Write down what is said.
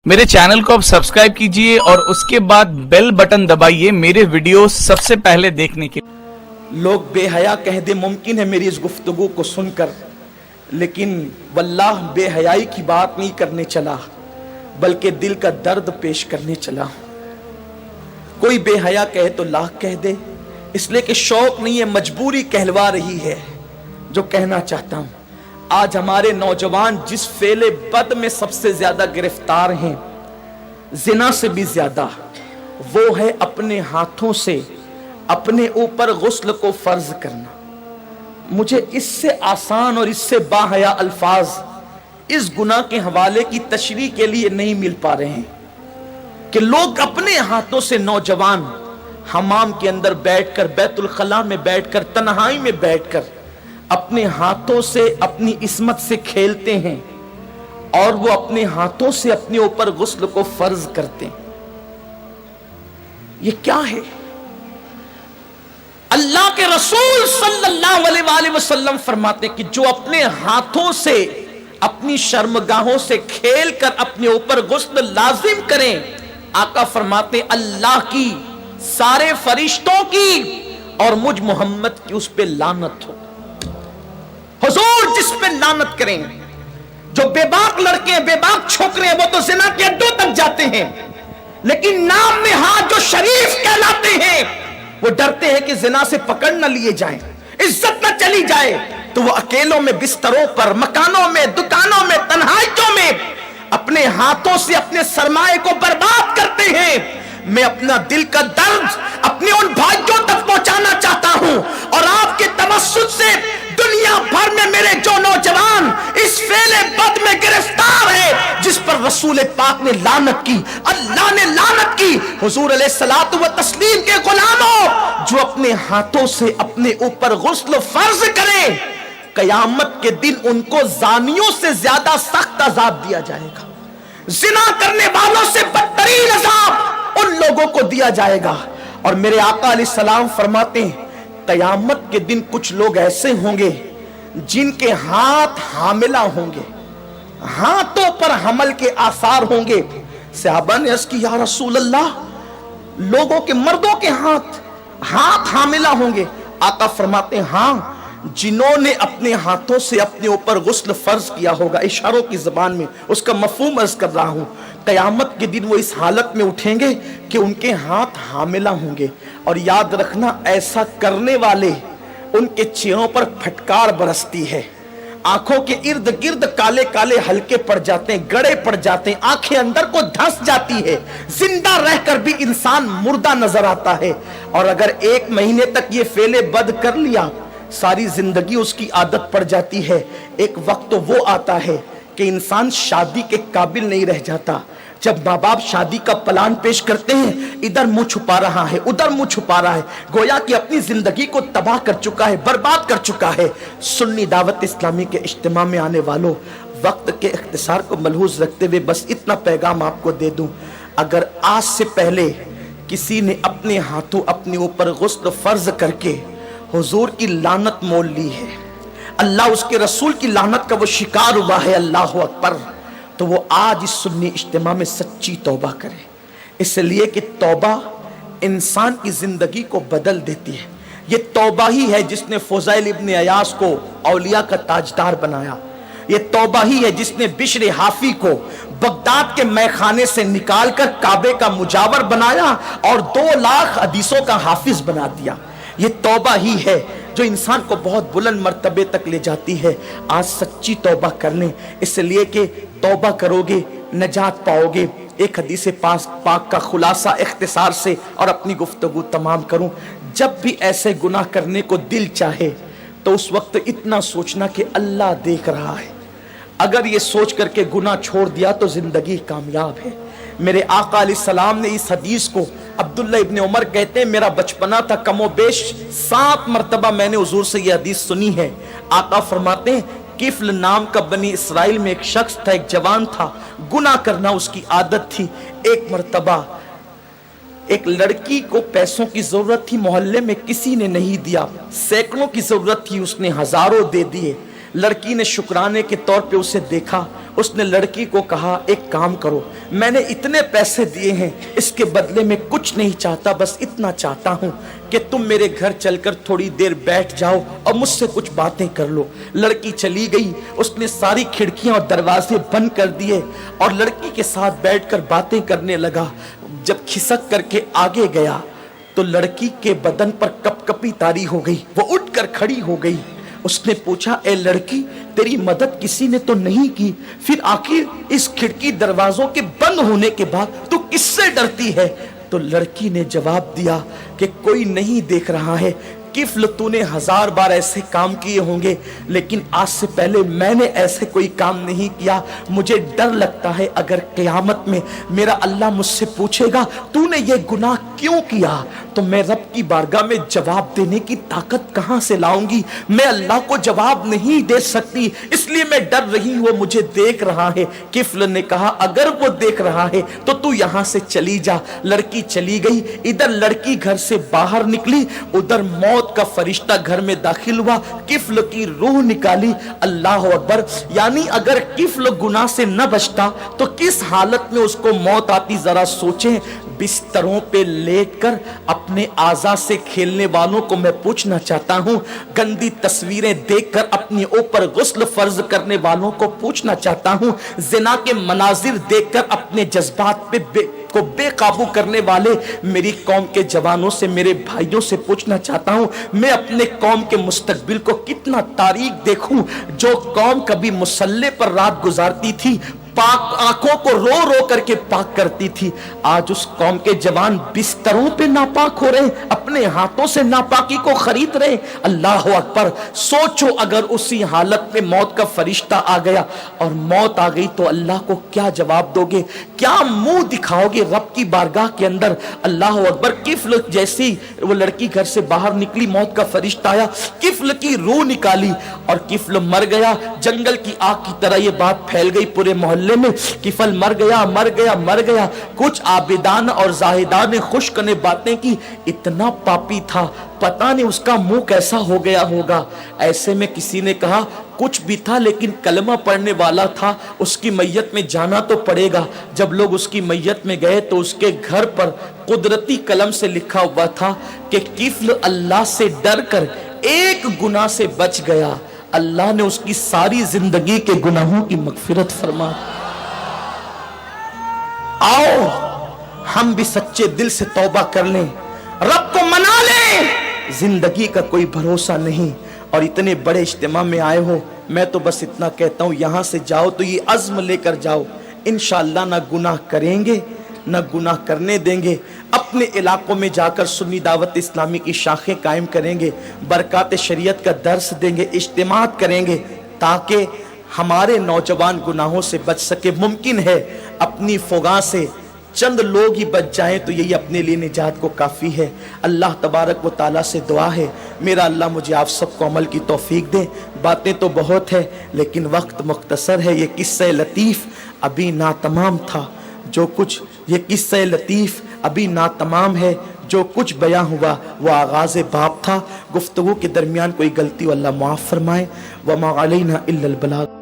मेरे चैनल को आप सब्सक्राइब कीजिए और उसके बाद बेल बटन दबाइए मेरे वीडियो सबसे पहले देखने के लिए। लोग बेहया कह दे मुमकिन है मेरी इस गुफ्तगू को सुनकर, लेकिन वल्लाह बेहयाई की बात नहीं करने चला बल्कि दिल का दर्द पेश करने चला। कोई बेहया कहे तो लाख कह दे, इसलिए कि शौक नहीं है, मजबूरी कहलवा रही है। जो कहना चाहता हूं, आज हमारे नौजवान जिस फेले बद में सबसे ज्यादा गिरफ्तार हैं, जिना से भी ज्यादा, वो है अपने हाथों से अपने ऊपर गुस्ल को फर्ज करना। मुझे इससे आसान और इससे बाहया अल्फाज इस गुनाह के हवाले की तशरीह के लिए नहीं मिल पा रहे हैं कि लोग अपने हाथों से, नौजवान हमाम के अंदर बैठकर, बैतुल खला में बैठकर, तन्हाई में बैठकर अपने हाथों से अपनी इस्मत से खेलते हैं और वो अपने हाथों से अपने ऊपर गुस्ल को फर्ज करते हैं। ये क्या है? अल्लाह के रसूल सल्लल्लाहु अलैहि वसल्लम फरमाते हैं कि जो अपने हाथों से अपनी शर्मगाहों से खेलकर अपने ऊपर गुस्ल लाजिम करें, आका फरमाते अल्लाह की, सारे फरिश्तों की और मुझ मोहम्मद की उस पे लानत हो। हुजूर जिस पे लानत करें, जो बेबाक लड़के हैं, बेबाक छोकरे हैं, वो तो जिना के अड्डों तक जाते हैं, लेकिन नाम में हाथ जो शरीफ कहलाते हैं, वो डरते हैं कि जिना से पकड़ न लिए जाएं, इज्जत न चली जाए, तो वो अकेलों में, बिस्तरों पर, मकानों में, दुकानों में, तन्हाइयों में अपने हाथों से अपने सरमाए को बर्बाद करते हैं। मैं अपना दिल का दर्द अपने उन भाइयों तक पहुंचाना चाहता हूं और आपके तवस्सुत से दुनिया भर में मेरे जो नौजवान इस फेले बद में गिरफ्तार है, जिस पर रसूल पाक ने लानत की, अल्लाह ने लानत की, हुजूर अलैहिस्सलातु व तस्लीम के गुलामों, जो अपने हाथों से अपने ऊपर गुस्ल फर्ज करें, कयामत के दिन उनको जानियों से ज्यादा सख्त अजाब दिया जाएगा। जिना करने वालों से बदतरीन अजाब उन लोगों को दिया जाएगा। और मेरे आका अलैहिस्सलाम फरमाते हैं, कयामत के दिन कुछ लोग ऐसे होंगे जिनके हाथ हामिला होंगे, हाथों पर हमल के आसार होंगे। सहाबा ने अर्ज़ की, या रसूल अल्लाह, लोगों के, मर्दों के हाथ हामिला होंगे? आका फरमाते हैं, हाँ, जिन्होंने अपने हाथों से अपने ऊपर गुस्ल फर्ज किया होगा। इशारों की जबान में उसका मफहूम अर्ज कर रहा हूं। कयामत के दिन वो इस हालत में उठेंगे कि उनके हाथ हामिला होंगे। और याद रखना, ऐसा करने वाले, उनके चेहरों पर फटकार बरसती है, आंखों के इर्द गिर्द काले काले हल्के पड़ जाते हैं, गड़े पड़ जाते हैं, आंखें अंदर को धंस जाती है, जिंदा रहकर भी इंसान मुर्दा नजर आता है। और अगर 1 महीने तक ये फेले बद कर लिया, सारी जिंदगी उसकी आदत पड़ जाती है। एक वक्त तो वो आता है कि इंसान शादी के काबिल नहीं रह जाता। जब माँ बाप शादी का प्लान पेश करते हैं, इधर मुंह छुपा रहा है, उधर मुंह छुपा रहा है, गोया कि अपनी जिंदगी को तबाह कर चुका है, बर्बाद कर चुका है। सुन्नी दावत इस्लामी के इज्तिमा में आने वालों, वक्त के इख्तिसार को मलहूज रखते हुए बस इतना पैगाम आपको दे दूं, अगर आज से पहले किसी ने अपने हाथों अपने ऊपर गुस्ल फर्ज करके हुजूर की लानत मोल ली है, अल्लाह उसके रसूल की लानत का वो शिकार हुआ है, अल्लाह अकबर, तो वो आज इस सुन्नी इज्तिमा में सच्ची तौबा करे। इसलिए कि तौबा इंसान की जिंदगी को बदल देती है। ये तौबा ही है जिसने फुज़ैल इब्न अयास को औलिया का ताजदार बनाया। ये तौबा ही है जिसने बिश्र हाफी को बगदाद के मैखाने से निकालकर काबे का मुजावर बनाया और 2 लाख हदीसों का हाफिज बना दिया। ये तौबा ही है जो इंसान को बहुत बुलंद मर्तबे तक ले जाती है। आज सच्ची तौबा कर लें, इसलिए कि तौबा करोगे नजात पाओगे। एक हदीस पाक का खुलासा इख्तिसार से और अपनी गुफ्तगू तमाम करूं, जब भी ऐसे गुनाह करने को दिल चाहे तो उस वक्त इतना सोचना कि अल्लाह देख रहा है। अगर ये सोच करके गुनाह छोड़ दिया तो जिंदगी कामयाब है। मेरे आका अलैहिस्सलाम ने इस हदीस को, अब्दुल्ला इब्न उमर कहते हैं, मेरा बचपना था, कमोबेश 7 मरतबा मैंने हुजूर से यह हदीस सुनी है। आका फरमाते हैं, किफ्ल नाम का बनी इसराइल में एक शख्स था, एक जवान था, गुनाह करना उसकी आदत थी। एक मरतबा एक लड़की को पैसों की जरूरत थी, मोहल्ले में किसी ने नहीं दिया, सैकड़ों की जरूरत थी, उसने हजारों दे दिए। लड़की ने शुक्राने के तौर पे उसे देखा। उसने लड़की को कहा, एक काम करो, मैंने इतने पैसे दिए हैं, इसके बदले में कुछ नहीं चाहता, बस इतना चाहता हूं कि तुम मेरे घर चलकर थोड़ी देर बैठ जाओ और मुझसे कुछ बातें कर लो। लड़की चली गई। उसने सारी खिड़कियां और दरवाजे बंद कर दिए और लड़की के साथ बैठकर बातें करने लगा। जब खिसक करके आगे गया तो लड़की के बदन पर कपकपी तारी हो गई। वो उठकर खड़ी हो गई। उसने पूछा, ए लड़की, तेरी मदद किसी ने तो नहीं की, फिर आखिर इस खिड़की दरवाजों के बंद होने के बाद तू किससे डरती है? तो लड़की ने जवाब दिया कि कोई नहीं देख रहा है। किफ्ल, तूने 1000 बार ऐसे काम किए होंगे, लेकिन आज से पहले मैंने ऐसे कोई काम नहीं किया। मुझे डर लगता है अगर क़यामत में मेरा अल्लाह मुझसे पूछेगा तूने ये गुनाह क्यों किया, तो मैं रब की बारगाह में जवाब देने की ताकत कहां से लाऊंगी? मैं अल्लाह को जवाब नहीं दे सकती, इसलिए मैं डर रही हूं, वो मुझे देख रहा है। किफ्ल ने कहा, अगर वो देख रहा है तो तू यहां से चली जा। लड़की चली गई। इधर लड़की घर से बाहर निकली, उधर मौत का फरिश्ता घर में दाखिल हुआ। किफ्ल की रूह निकाली। अल्लाह अकबर। यानी अगर किफ्ल गुनाह से न बचता तो किस हालत में उसको मौत आती, जरा सोचें। बिस्तरों पे लेटकर अपने आज़ा से खेलने वालों को मैं पूछना चाहता हूं, गंदी तस्वीरें देखकर अपने ऊपर गुस्ल फर्ज करने वालों को पूछना चाहता हूं, जिना के मनाजिर देखकर अपने जज्बात पे को बेकाबू करने वाले मेरी कौम के जवानों से, मेरे भाइयों से पूछना चाहता हूं, मैं अपने कौम के मुस्तकबिल को कितना तारीक देखूं। जो कौम कभी मुसल्ले पर रात गुजारती थी, पाक आंखों को रो रो करके पाक करती थी, आज उस कौम के जवान बिस्तरों पे नापाक हो रहे, अपने हाथों से नापाकी को खरीद रहे। अल्लाह अकबर। सोचो अगर उसी हालत में मौत का फरिश्ता आ गया और मौत आ गई तो अल्लाह को क्या जवाब दोगे, क्या मुंह दिखाओगे रब की बारगाह के अंदर? अल्लाह अकबर। किफ्ल जैसी वो लड़की घर से बाहर निकली, मौत का फरिश्ता आया, किफ्ल की रूह निकाली और किफ्ल मर गया। जंगल की आग की तरह ये बात फैल गई पूरे मोहल्ले में, किफल मर गया, मर गया, मर गया। कुछ आबिदान और जाहिदान ने खुश्क ने बातें की, इतना पापी था, पता नहीं उसका मुंह कैसा हो गया होगा। ऐसे में किसी ने कहा, कुछ भी था लेकिन कलमा पढ़ने वाला था, उसकी मैयत में जाना तो पड़ेगा। जब लोग उसकी मैयत में गए तो उसके घर पर कुदरती कलम से लिखा हुआ था कि किफ्ल अल्लाह से डर कर एक गुनाह से बच गया, अल्लाह ने उसकी सारी जिंदगी के गुनाहों की मगफिरत फरमा। आओ हम भी सच्चे दिल से तौबा कर लें, रब को मना लें। जिंदगी का कोई भरोसा नहीं। और इतने बड़े इज्तिमा में आए हो, मैं तो बस इतना कहता हूं, यहां से जाओ तो ये अज़्म लेकर जाओ, इंशाअल्लाह ना गुनाह करेंगे न गुनाह करने देंगे। अपने इलाकों में जाकर सुन्नी दावत इस्लामी की शाखें कायम करेंगे, बरकात शरीयत का दर्स देंगे, इज्तिमात करेंगे, ताकि हमारे नौजवान गुनाहों से बच सके। मुमकिन है अपनी फुगा से चंद लोग ही बच जाएं तो यही अपने लिए निजात को काफ़ी है। अल्लाह तबारक व ताला से दुआ है, मेरा अल्लाह मुझे आप सबको अमल की तौफीक दे। बातें तो बहुत है लेकिन वक्त मुख्तसर है। ये किस्सा लतीफ़ अभी नातमाम था, जो कुछ ये किस्सा लतीफ़ अभी नातमाम है, जो कुछ बयां हुआ वो आगाज़ बाब था। गुफ्तगू के दरमियान कोई गलती अल्लाह माफ़ फरमाए। वमा अलैना इल्लल बलाग।